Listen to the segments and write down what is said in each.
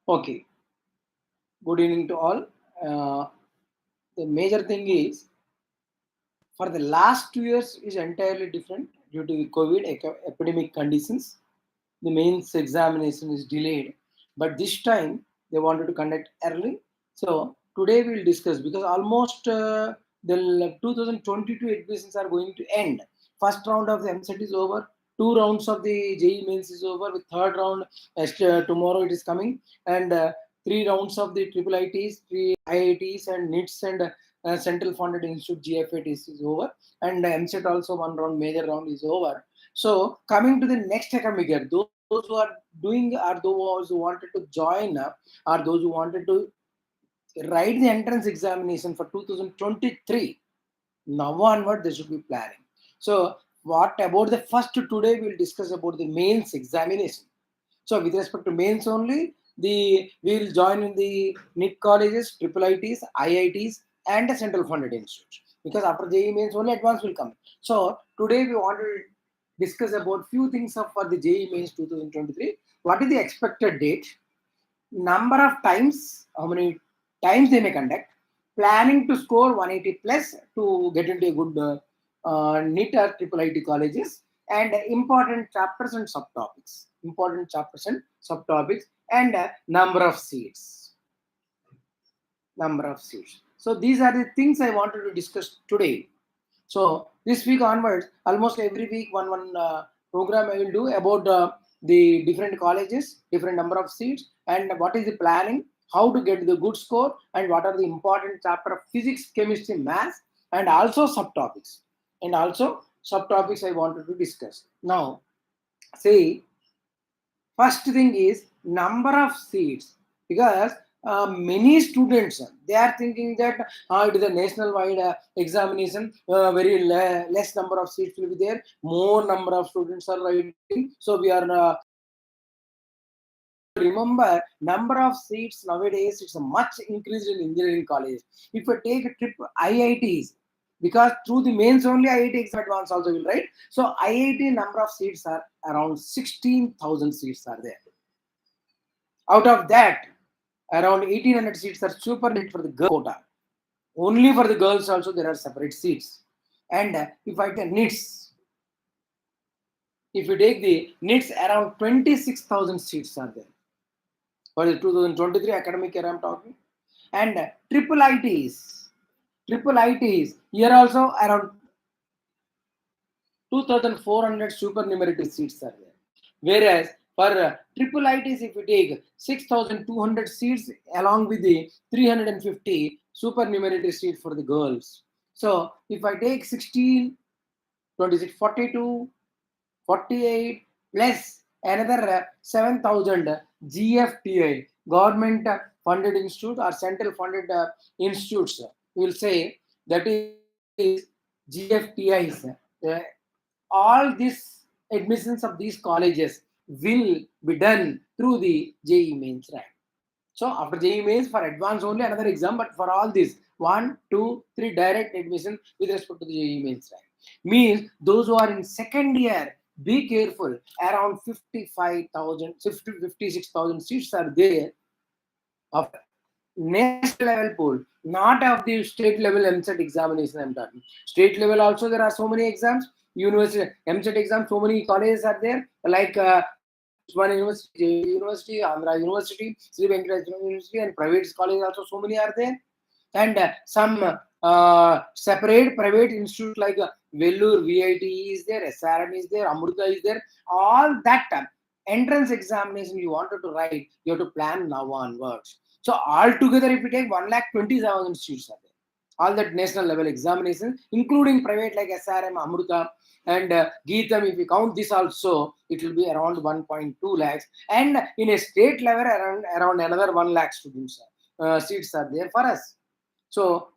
Okay, good evening to all. The major thing is for the last 2 years is entirely different due to the COVID epidemic conditions. The mains examination is delayed, but this time they wanted to conduct early. So today we will discuss because almost the 2022 admissions are going to end. First round of the MSET is over. Two rounds of the JEE mains is over. With third round tomorrow it is coming, and three rounds of the triple ITs, three IITs, and NITs and Central Funded Institute GFATs is over, and MSET also one round major round is over. So coming to the next academic year, those who are doing are those who wanted to join up, are those who wanted to write the entrance examination for 2023. Now onward, they should be planning. So what about the first today? We'll discuss about the mains examination. So with respect to mains only, we will join in the NIT colleges, triple ITs, IITs, and the central funded institutes. Because after JEE mains only advance will come. So today we want to discuss about few things for the JEE mains 2023. What is the expected date? Number of times, how many times they may conduct, planning to score 180 plus to get into a good NIT or triple IT colleges, and important chapters and subtopics. Important chapters and subtopics, and number of seats. Number of seats. So these are the things I wanted to discuss today. So this week onwards, almost every week one program I will do about the different colleges, different number of seats, and what is the planning, how to get the good score, and what are the important chapter of physics, chemistry, maths, and also subtopics. And also subtopics I wanted to discuss. Now, see, first thing is number of seats, because many students they are thinking that it is a national wide examination, very less number of seats will be there, more number of students are writing, so we are remember number of seats nowadays it's a much increased in engineering colleges. If you take a trip IITs, because through the mains only IIT exam advance also will write, so IIT number of seats are around 16,000 seats are there. Out of that, around 1,800 seats are super NIT for the girl quota. Only for the girls also there are separate seats. And if I take NITs, if you take the NITs, around 26,000 seats are there. For the 2023 academic year I'm talking. And triple ITs, here also around 2,400 supernumerary seats are there. Whereas for triple ITs, if you take 6,200 seats along with the 350 supernumerary seats for the girls. So if I take 16, 26, 42, 48 plus another 7,000 GFTI, government funded institute or central funded institutes, we will say that is GFTIs. All these admissions of these colleges will be done through the JEE mains rank. So after JEE mains for advance only another exam, but for all these 1, 2, 3 direct admission with respect to the JEE mains rank. Means those who are in second year, be careful. Around 55,000, 56,000 seats are there of national level pool, not of the state level MSET examination I'm talking. State level also there are so many exams, university MSET exams, so many colleges are there, like Usman University, University, Andhra University, Sri Venkateswara University, and private colleges also so many are there. And some separate private institutes like Vellore VIT is there, SRM is there, Amrita is there. All that entrance examination you wanted to write, you have to plan now onwards. So altogether, if you take 1,20,000 seats are there, all that national level examinations, including private like SRM, Amrita, and Geetam, if you count this also, it will be around 1.2 lakhs. And in a state level, around another 1 lakh students seats are there for us. So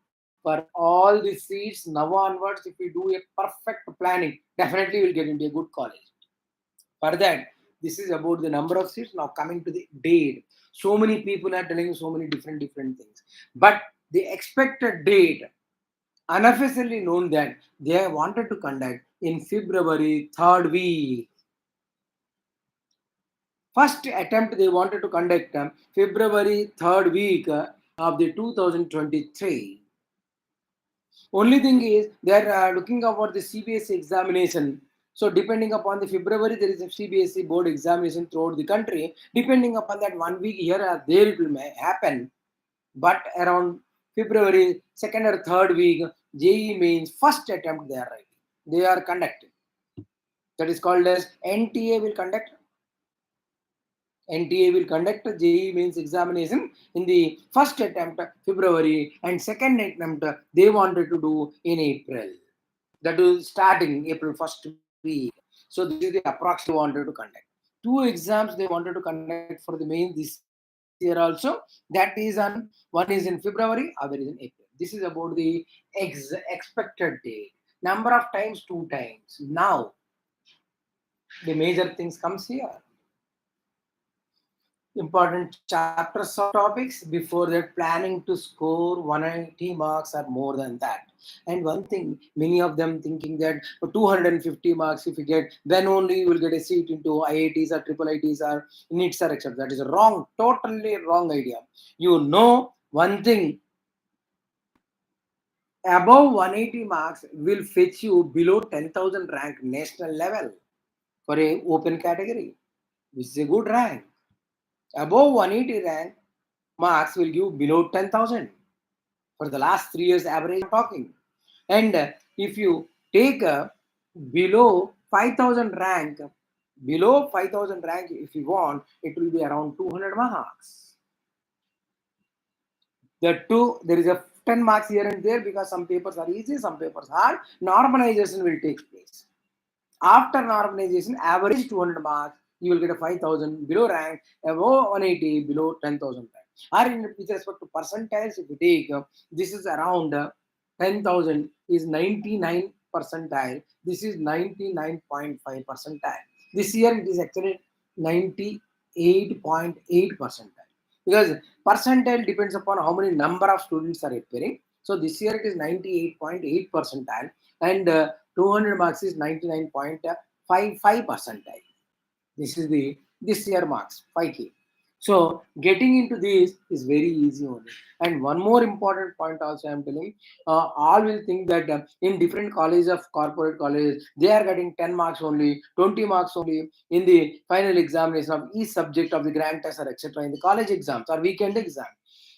for all the seats now onwards, if we do a perfect planning, definitely we'll get into a good college. For that, this is about the number of seats. Now coming to the date, so many people are telling so many different things, but the expected date, unofficially known that they wanted to conduct in February 3rd week. First attempt they wanted to conduct February 3rd week of the 2023. Only thing is they are looking about the CBSE examination. So depending upon the February, there is a CBSE board examination throughout the country. Depending upon that 1 week here or there, it will happen. But around February 2nd or 3rd week, JEE means first attempt they are writing. They are conducting. That is called as NTA will conduct. NTA will conduct JEE means examination in the first attempt February and second attempt they wanted to do in April. That is starting April 1st week. So this is the approximate they wanted to conduct. Two exams they wanted to conduct for the main this year also. That is one is in February, other is in April. This is about the expected date. Number of times, 2 times. Now the major things comes here. Important chapters or topics. Before that, planning to score 180 marks or more than that. And one thing, many of them thinking that 250 marks if you get, then only you will get a seat into IITs or triple IITs or NEETs or etc. That is a wrong, totally wrong idea. You know one thing, above 180 marks will fetch you below 10,000 rank national level for a open category, which is a good rank. Above 180 rank marks will give below 10,000 for the last 3 years average I'm talking. And if you take a below 5,000 rank, if you want, it will be around 200 marks. There is a 10 marks here and there because some papers are easy, some papers hard. Normalization will take place. After normalization, average 200 marks, you will get a 5,000 below rank, above 180, below 10,000 rank. Or with respect to percentiles, if you take, this is around 10,000 is 99 percentile. This is 99.5 percentile. This year it is actually 98.8 percentile. Because percentile depends upon how many number of students are appearing. So this year it is 98.8 percentile and 200 marks is 99.55 percentile. This is the this year marks 5K. So getting into this is very easy only. And one more important point also I am telling, all will think that in different colleges of corporate colleges, they are getting 10 marks only, 20 marks only in the final examination of each subject of the grand test or etc. in the college exams or weekend exam.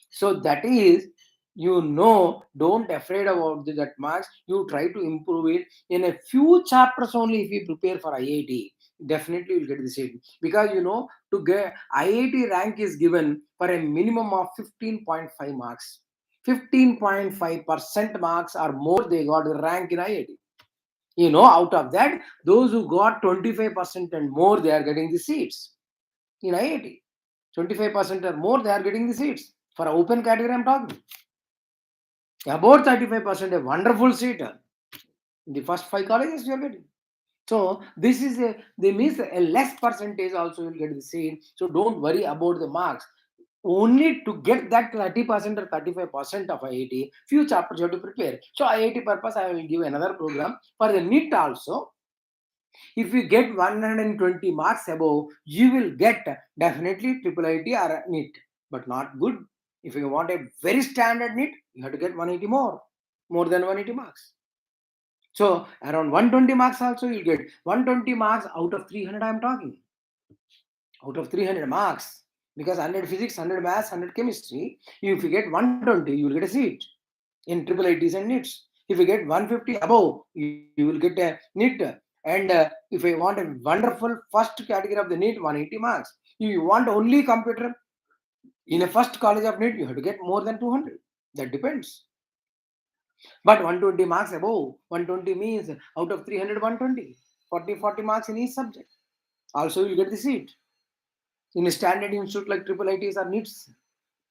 So that is, don't afraid about that marks. You try to improve it in a few chapters only. If you prepare for IIT, definitely you'll get the seat, because to get IIT rank is given for a minimum of 15.5 marks. 15.5% marks or more they got the rank in IIT. Out of that, those who got 25% and more, they are getting the seats in IIT. 25% or more, they are getting the seats. For open category, I'm talking. About 35%, a wonderful seat. In the first 5 colleges, you are getting. So this is they means a less percentage also will get the seat. So don't worry about the marks. Only to get that 30% or 35% of IIT, few chapters you have to prepare. So IIT purpose, I will give another program. For the NEET also, if you get 120 marks above, you will get definitely triple IT or NEET, but not good. If you want a very standard NEET, you have to get 180 more than 180 marks. So around 120 marks also you'll get 120 marks out of 300. I'm talking out of 300 marks, because 100 physics, 100 maths, 100 chemistry. If you get 120, you will get a seat in triple ITs and NEETs. If you get 150 above, you will get a NEET. And if you want a wonderful first category of the NEET, 180 marks. If you want only computer in a first college of NEET, you have to get more than 200. That depends. But 120 marks above, 120 means out of 300, 120. 40 marks in each subject. Also, you get the seat in a standard institute like triple ITs or NEETs.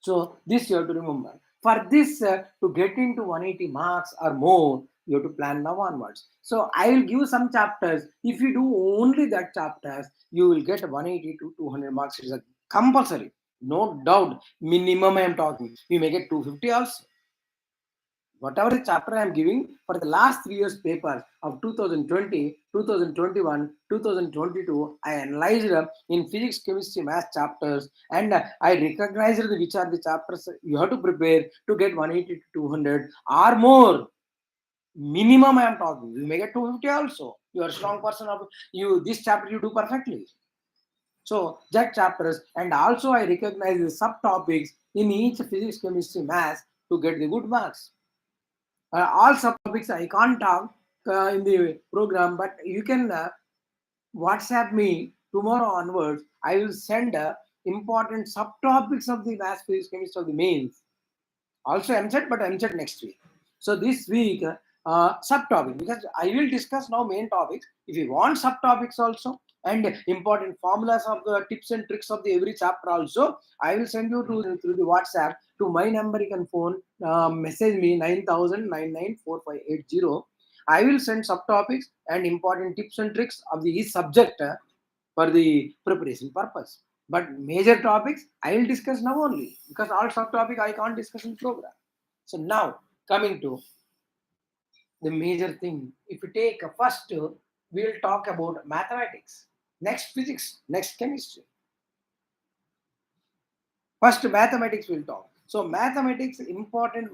So this you have to remember. For this, to get into 180 marks or more, you have to plan now onwards. So I will give some chapters. If you do only that chapters, you will get 180 to 200 marks. It is a compulsory, no doubt. Minimum I am talking. You may get 250 also. Whatever the chapter I am giving for the last 3 years papers of 2020, 2021, 2022, I analyzed in physics, chemistry, math chapters, and I recognized which are the chapters you have to prepare to get 180 to 200 or more. Minimum I am talking. You may get 250 also. You are a strong person of you. This chapter you do perfectly. So that chapters, and also I recognize the subtopics in each physics, chemistry, math to get the good marks. All subtopics I can't talk in the program, but you can WhatsApp me tomorrow onwards. I will send important subtopics of the math, physics, chemistry of the mains. Also MCET, but MCET next week. So this week, subtopic, because I will discuss now main topics. If you want subtopics also and important formulas of the tips and tricks of the every chapter also, I will send you through the WhatsApp to my number. You can phone, message me 9000 I will send subtopics and important tips and tricks of the each subject for the preparation purpose. But major topics I will discuss now only, because all subtopic I can't discuss in program. So now coming to the major thing, if you take first, we will talk about mathematics, next physics, next chemistry. First mathematics we'll talk. So mathematics important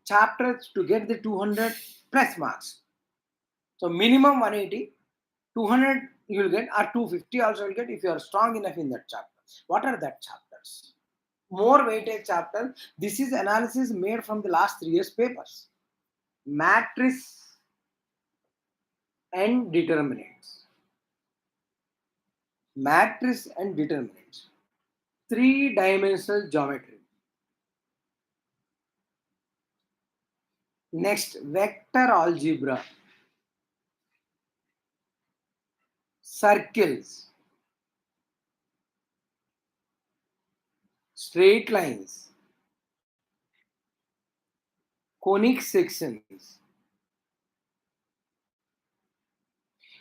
chapters to get the 200 plus marks. So minimum 180, 200 you will get, or 250 also will get if you are strong enough in that chapter. What are that chapters? More weightage chapter. This is analysis made from the last 3 years papers. Matrix and determinants. Matrix and determinants. Three-dimensional geometry. Next, vector algebra. Circles. Straight lines. Conic sections.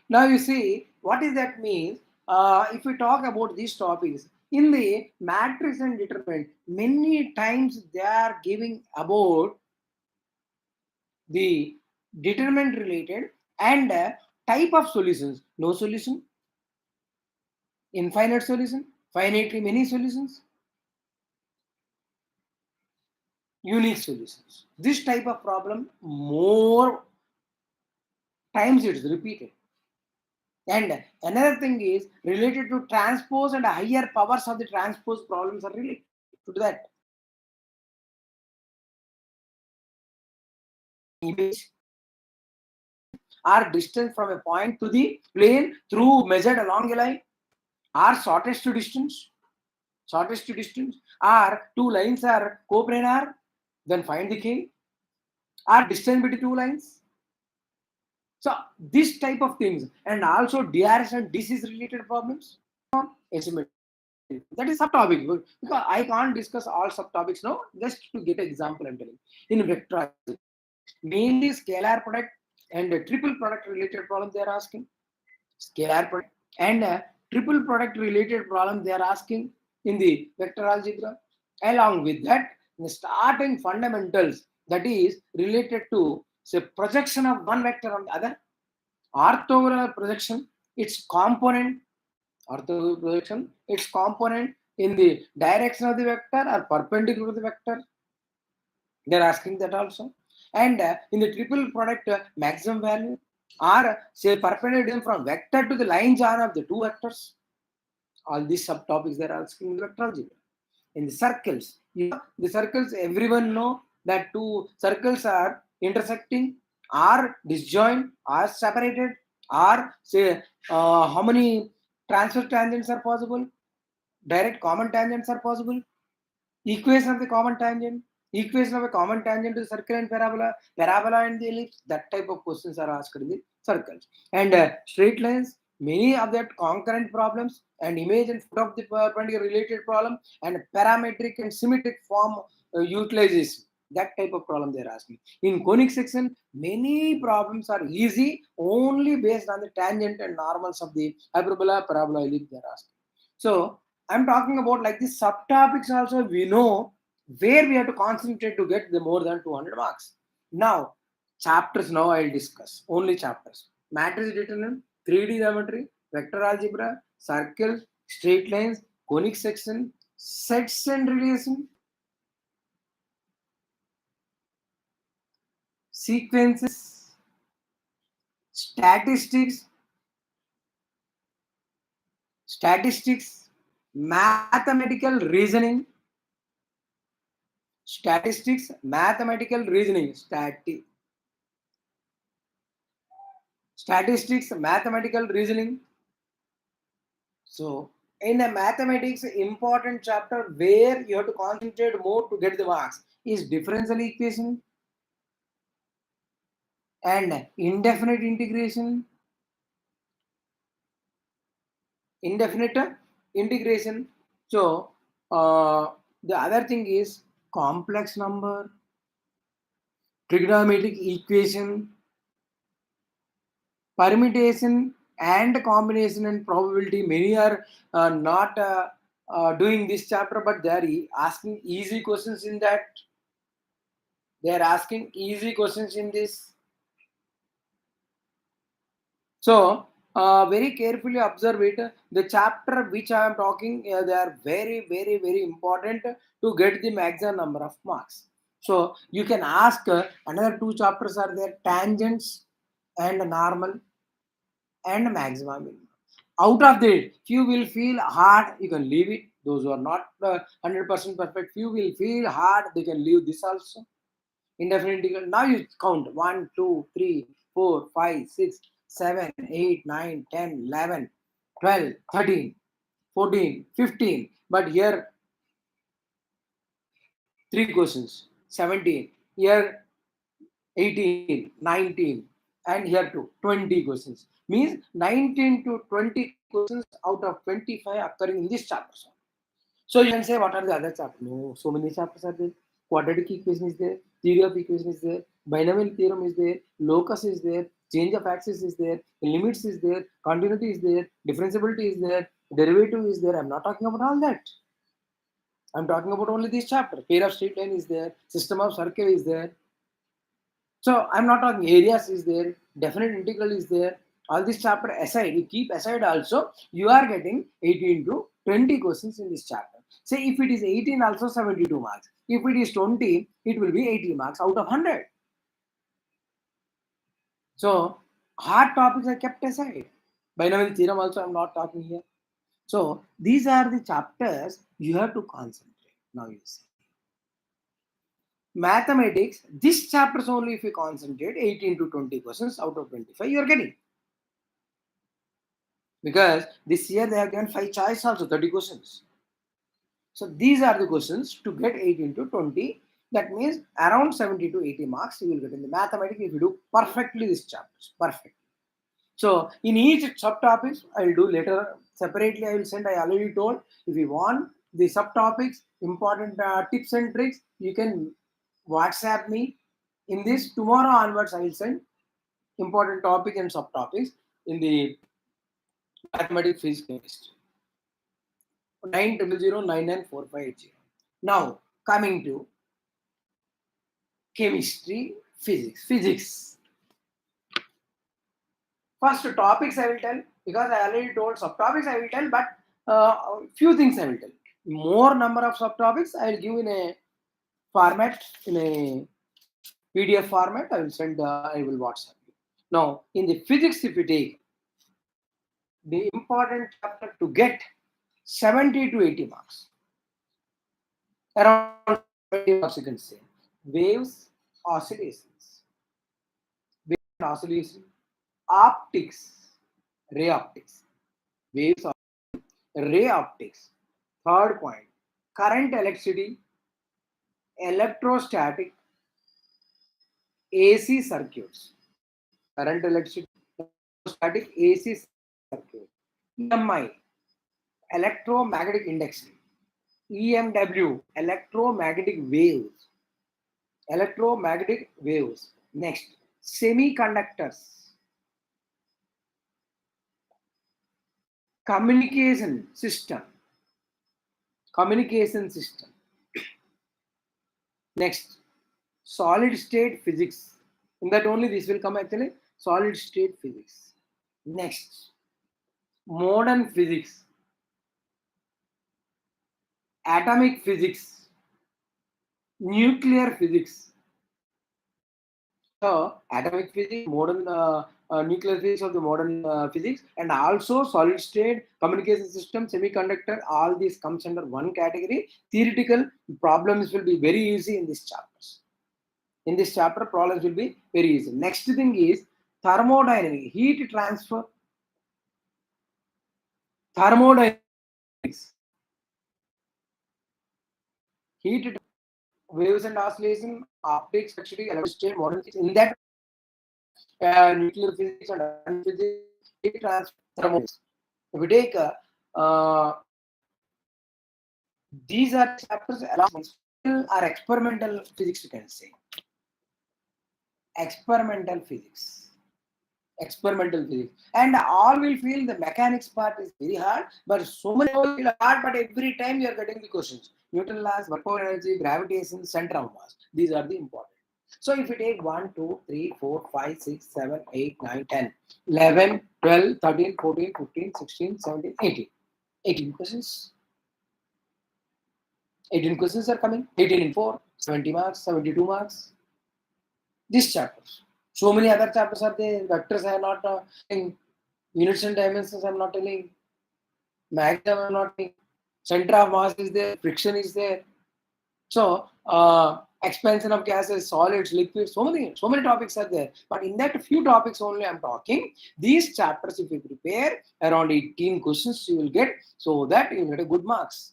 Now you see, what is that means? If we talk about these topics, in the matrix and determinant, many times they are giving about the determinant related and type of solutions. No solution, infinite solution, finitely many solutions, unique solutions. This type of problem more times it is repeated. And another thing is related to transpose, and higher powers of the transpose problems are related to that. Image or distance from a point to the plane through measured along a line, or shortest distance, or two lines are coplanar, then find the k, or distance between two lines. So this type of things, and also DRS and disease related problems, asymmetry. That is subtopic, because I can't discuss all subtopics now. Just to get an example, I'm telling. In vector, mainly scalar product and triple product related problem they are asking. Scalar product and triple product related problem they are asking in the vector algebra. Along with that, the starting fundamentals, that is related to say projection of one vector on the other, orthogonal projection, its component, orthogonal projection, its component in the direction of the vector or perpendicular to the vector. They're asking that also. And in the triple product, maximum value, or say perpendicular from vector to the line join of the two vectors. All these subtopics they're asking in vector algebra. In the circles, the circles everyone know that two circles are intersecting, are disjoint, are separated, or say how many transverse tangents are possible, direct common tangents are possible, equation of the common tangent, equation of a common tangent to the circle and parabola, parabola and the ellipse. That type of questions are asked in the circles. And straight lines, many of that concurrent problems, and image and foot of the perpendicular related problem, and parametric and symmetric form utilization. That type of problem they are asking. In conic section, many problems are easy only based on the tangent and normals of the hyperbola, parabola, ellipse they are asking. So I'm talking about like the subtopics also, we know where we have to concentrate to get the more than 200 marks. Now, chapters now I'll discuss. Only chapters. Matrix determinant, 3D geometry, vector algebra, circles, straight lines, conic section, sets and relation, sequences, statistics, mathematical reasoning, statistics, mathematical reasoning. So, in a mathematics, important chapter where you have to concentrate more to get the marks is differential equation and indefinite integration. So, the other thing is complex number, trigonometric equation, permutation and combination and probability. Many are not doing this chapter, but they are asking easy questions in that. They are asking easy questions in this. So, very carefully observe it. The chapter which I am talking, they are very, very, very important to get the maximum number of marks. So, you can ask another two chapters are there: tangents and normal and maximum minimum. Out of that, few will feel hard, you can leave it. Those who are not 100% perfect, few will feel hard, they can leave this also. Indefinite integral. Now you count 1, 2, 3, 4, 5, 6, 7, 8, 9, 10, 11, 12, 13, 14, 15. But here, 3 questions, 17. Here, 18, 19, and here too, 20 questions. Means 19 to 20 questions out of 25 occurring in this chapter. So you can say, what are the other chapters? No, so many chapters are there. Quadratic equation is there, theory of equation is there, binomial theorem is there, locus is there, change of axis is there, limits is there, continuity is there, differentiability is there, derivative is there. I'm not talking about all that. I'm talking about only this chapter. Pair of straight line is there, system of circle is there. So I'm not talking areas is there, definite integral is there. All this chapter aside, you keep aside also, you are getting 18 to 20 questions in this chapter. Say if it is 18 also 72 marks. If it is 20, it will be 80 marks out of 100. So hard topics are kept aside. Binomial theorem also I'm not talking here. So these are the chapters you have to concentrate. Now you see. Mathematics, this chapters only if you concentrate 18 to 20 questions out of 25 you are getting. Because this year they have given 5 choice also 30 questions. So these are the questions to get 18 to 20. That means around 70 to 80 marks you will get in the mathematics if you do perfectly these chapters. Perfect. So in each subtopics I will do later separately. I will send. I already told, if you want the subtopics, important tips and tricks, you can WhatsApp me. In this tomorrow onwards I will send important topic and subtopics in the mathematics, physics, chemistry. 900099450. Now coming to chemistry, physics. First topics I will tell, because I already told subtopics I will tell, but few things I will tell. More number of subtopics I will give in a format, in a PDF format. I will send. I will WhatsApp you. Now in the physics, if you take the important chapter to get 70 to 80 marks, around 20 marks you can say. Waves, oscillations, optics, ray optics, waves, ray optics. Third point, current electricity, electrostatic, AC circuits. Current electricity, electrostatic, AC circuit. EMI, electromagnetic induction. EMW, electromagnetic waves. Next, semiconductors, communication system. Next, solid state physics. In that only this will come actually, solid state physics. Next, modern physics, atomic physics, nuclear physics. So, atomic physics, modern nuclear physics of the modern physics, and also solid state, communication system, semiconductor, all these comes under one category. Theoretical problems will be very easy in these chapters. In this chapter, problems will be very easy. Next thing is thermodynamic, heat transfer, thermodynamics, heat, waves and oscillation, optics, electricity, electricity, modern physics. In that, nuclear physics and atomic physics, heat transfer, thermodynamics. If we take these are chapters along are experimental physics, you can say. Experimental physics. Experimental physics. And all will feel the mechanics part is very hard, but so many feel hard, but every time you are getting the questions. Newton laws, work power energy, gravitation, center of mass. These are the important. So if you take 1, 2, 3, 4, 5, 6, 7, 8, 9, 10, 11, 12, 13, 14, 15, 16, 17, 18. 18 questions. 18 questions are coming. 18 in 4, 70 marks, 72 marks. These chapters. So many other chapters are there. Vectors I am not telling. Units and dimensions I am not telling. Magnitude I am not telling. Center of mass is there. Friction is there. So expansion of gases, solids, liquids. So many topics are there. But in that few topics only I am talking. These chapters, if you prepare around 18 questions, you will get, so that you will get a good marks.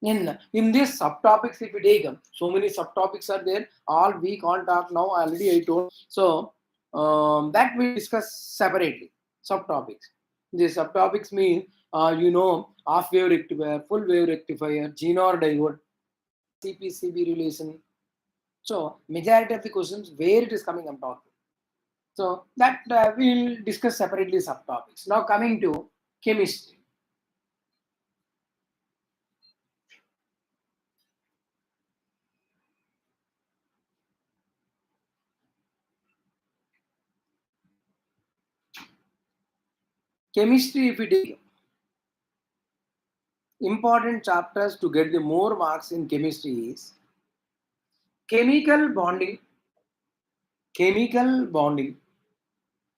In these subtopics, if we take them, so many subtopics are there. All we can't talk now. Already I told. So that we discuss separately. Subtopics. These subtopics mean half wave rectifier, full wave rectifier, G-nor diode, CP-CB relation. So majority of the questions where it is coming, I'm talking. So that we'll discuss separately subtopics. Now coming to chemistry. Chemistry, if we take important chapters to get the more marks in chemistry is chemical bonding.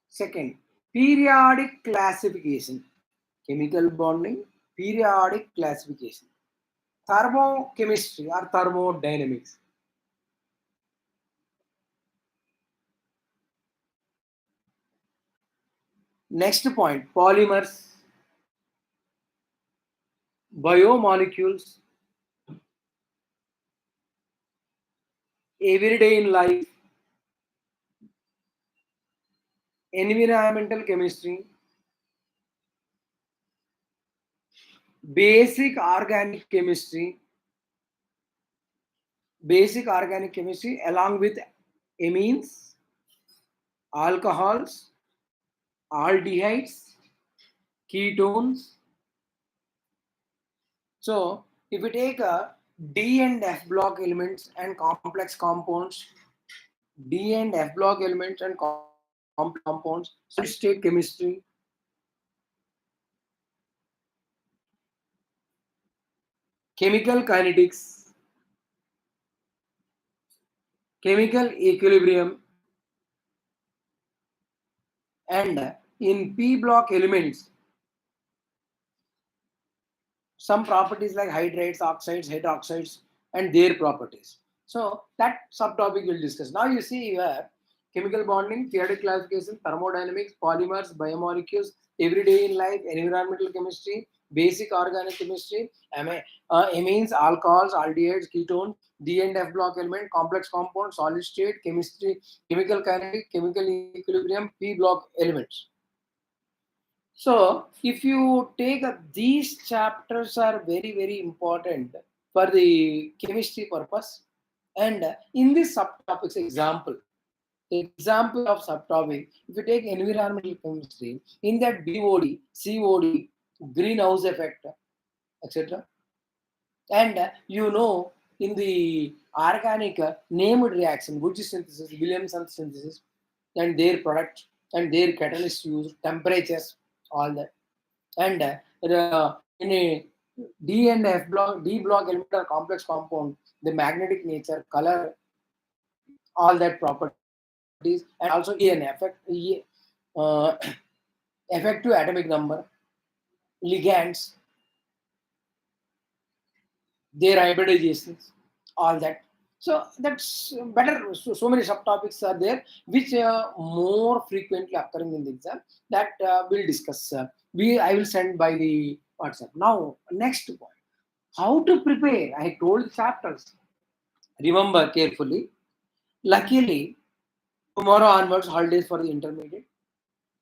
Second, periodic classification. Chemical bonding, periodic classification. Thermochemistry or thermodynamics. Next point, polymers, biomolecules, everyday in life, environmental chemistry, basic organic chemistry, along with amines, alcohols, aldehydes, ketones. So if we take a D and F block elements and complex compounds, D and F block elements and complex compounds, solid state chemistry, chemical kinetics, chemical equilibrium, and in P block elements, some properties like hydrates, oxides, hydroxides, and their properties. So that subtopic we'll discuss. Now you see here chemical bonding, periodic classification, thermodynamics, polymers, biomolecules, everyday in life, environmental chemistry, basic organic chemistry, amines, alcohols, aldehydes, ketones, D and F block element, complex compound, solid state, chemistry, chemical kinetic, chemical equilibrium, P block elements. So if you take these chapters are very important for the chemistry purpose, and in this subtopics example of subtopic, if you take environmental chemistry, in that BOD, COD, greenhouse effect, etc. And in the organic named reaction, which is synthesis, Williamson synthesis, and their product and their catalyst use, temperatures, all that. And in a D block element or complex compound, the magnetic nature, color, all that properties, and also an uh, effective atomic number, ligands, their hybridizations, all that. So that's better. So many subtopics are there which more frequently occurring in the exam that we'll discuss. I will send by the WhatsApp. Now, next point: how to prepare. I told chapters. Remember carefully. Luckily, tomorrow onwards holidays for the intermediate.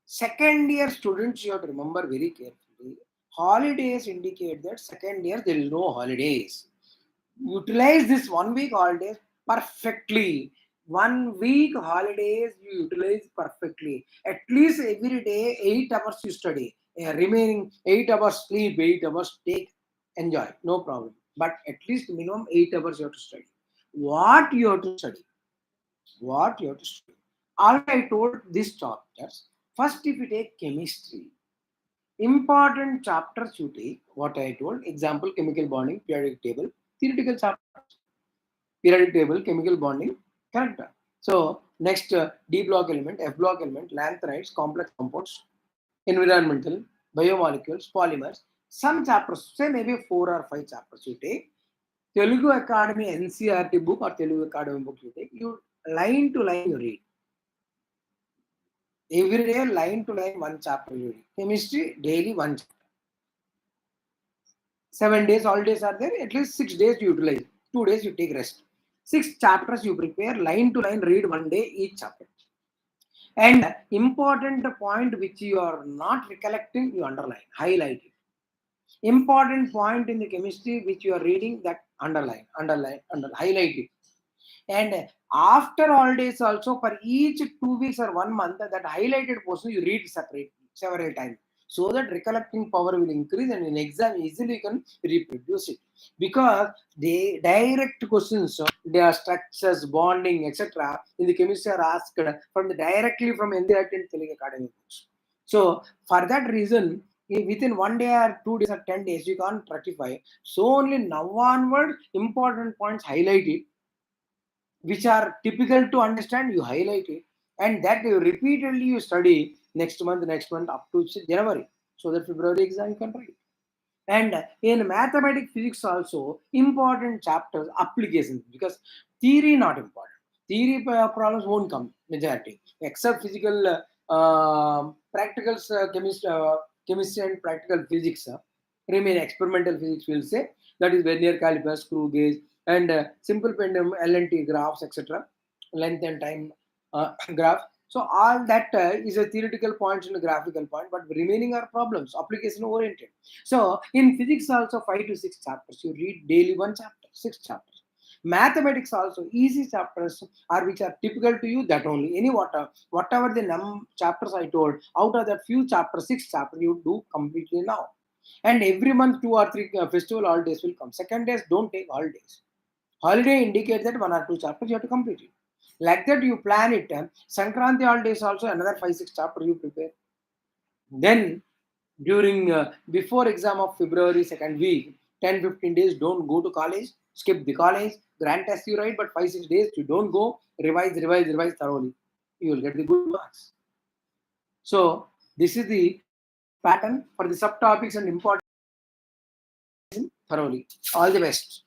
Second year students, you have to remember very carefully. Holidays indicate that second year there is no holidays. Utilize this 1 week holidays perfectly. 1 week holidays you utilize perfectly. At least every day 8 hours you study. Remaining 8 hours sleep, 8 hours take, enjoy, no problem. But at least minimum 8 hours you have to study. What you have to study? What you have to study? Already I told these chapters. First, if you take chemistry, important chapters you take, what I told, example, chemical bonding, periodic table, theoretical chapters, periodic table, chemical bonding, correct. So, next D block element, F block element, lanthanides, complex compounds, environmental, biomolecules, polymers, some chapters, say maybe 4 or 5 chapters you take. Telugu Academy NCRT book or Telugu Academy book you take, you line to line you read. Every day, line to line, one chapter you read. Chemistry, daily one chapter. 7 days, holidays are there, at least 6 days you utilize. 2 days you take rest. 6 chapters you prepare, line to line, read one day each chapter. And important point which you are not recollecting, you underline, highlight it. Important point in the chemistry which you are reading, that underline, highlight it. And after holidays also, for each 2 weeks or 1 month, that highlighted portion you read several times, so that recollecting power will increase, and in exam easily you can reproduce it. Because the direct questions, their structures, bonding, etc., in the chemistry are asked from directly from NCERT and Telugu Academy books. So for that reason, within 1 day or 2 days or 10 days you can't rectify. So only now onward, important points highlight it, which are typical to understand, you highlight it, and that you repeatedly you study next month up to January, so that February exam you can write. And in mathematics, physics also, important chapters, applications, because theory not important. Theory problems won't come majority, except physical, practicals, chemistry and practical physics. Remain experimental physics will say, that is vernier caliper, screw gauge, and simple pendulum, LNT graphs, etc., length and time graph. So all that is a theoretical point and a graphical point, but remaining are problems, application oriented. So in physics also 5 to 6 chapters. You read daily one chapter, 6 chapters. Mathematics also easy chapters are which are typical to you, that only. Whatever the chapters I told, out of that few chapters, 6 chapters you do completely now. And every month 2 or 3 festival holidays will come. Second days don't take holidays. Holiday indicates that 1 or 2 chapters you have to complete it. Like that you plan it. Sankranti holidays also another 5, 6 chapters you prepare. Then during before exam of February second week, 10-15 days don't go to college, skip the college, grand test you write, but 5-6 days you don't go, revise thoroughly. You will get the good marks. So this is the pattern for the subtopics and important thoroughly. All the best.